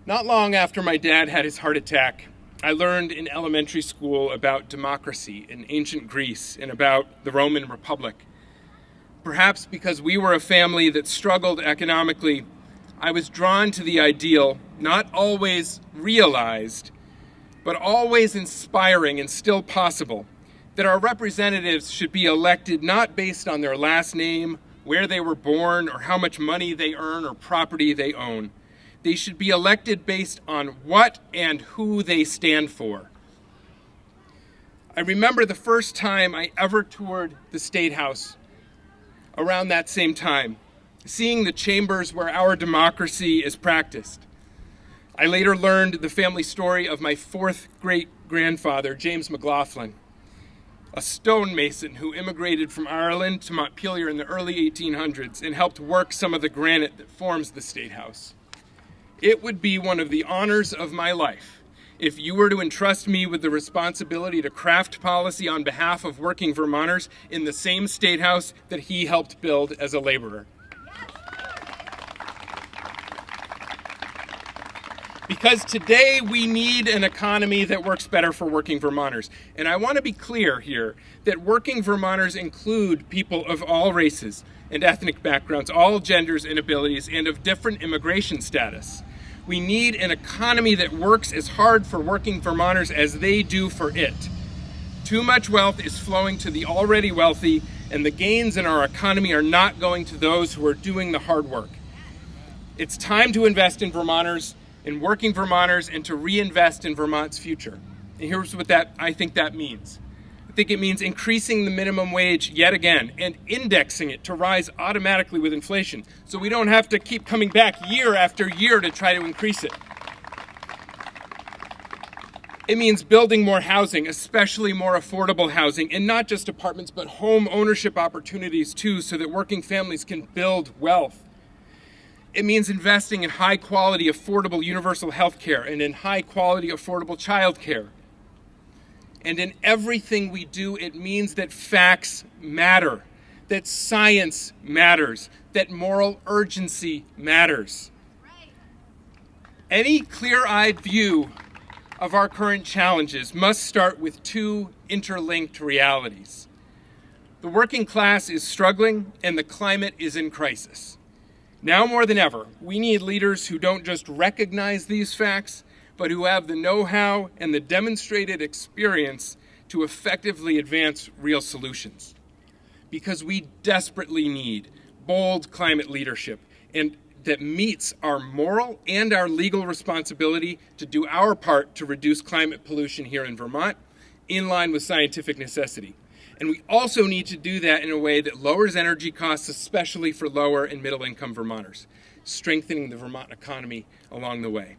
Not long after my dad had his heart attack, I learned in elementary school about democracy in ancient Greece and about the Roman Republic. Perhaps because we were a family that struggled economically, I was drawn to the ideal, not always realized, but always inspiring and still possible, that our representatives should be elected not based on their last name, where they were born, or how much money they earn or property they own. They should be elected based on what and who they stand for. I remember the first time I ever toured the State House around that same time, seeing the chambers where our democracy is practiced. I later learned the family story of my fourth great-grandfather, James McLaughlin, a stonemason who immigrated from Ireland to Montpelier in the early 1800s and helped work some of the granite that forms the State House. It would be one of the honors of my life if you were to entrust me with the responsibility to craft policy on behalf of working Vermonters in the same State House that he helped build as a laborer. Because today we need an economy that works better for working Vermonters. And I want to be clear here that working Vermonters include people of all races and ethnic backgrounds, all genders and abilities, and of different immigration status. We need an economy that works as hard for working Vermonters as they do for it. Too much wealth is flowing to the already wealthy, and the gains in our economy are not going to those who are doing the hard work. It's time to invest in Vermonters, in working Vermonters, and to reinvest in Vermont's future. And here's what I think that means. I think it means increasing the minimum wage yet again and indexing it to rise automatically with inflation so we don't have to keep coming back year after year to try to increase it. It means building more housing, especially more affordable housing, and not just apartments, but home ownership opportunities too, so that working families can build wealth. It means investing in high-quality, affordable universal health care and in high-quality, affordable child care. And in everything we do, it means that facts matter, that science matters, that moral urgency matters. Any clear-eyed view of our current challenges must start with two interlinked realities. The working class is struggling, and the climate is in crisis. Now more than ever, we need leaders who don't just recognize these facts, but who have the know-how and the demonstrated experience to effectively advance real solutions. Because we desperately need bold climate leadership and that meets our moral and our legal responsibility to do our part to reduce climate pollution here in Vermont in line with scientific necessity. And we also need to do that in a way that lowers energy costs, especially for lower and middle income Vermonters, strengthening the Vermont economy along the way.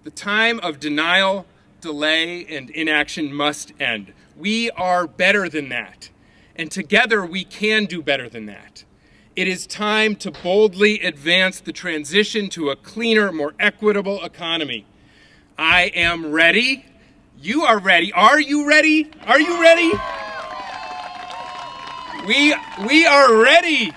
The time of denial, delay, and inaction must end. We are better than that. And together we can do better than that. It is time to boldly advance the transition to a cleaner, more equitable economy. I am ready. You are ready. Are you ready? Are you ready? We are ready.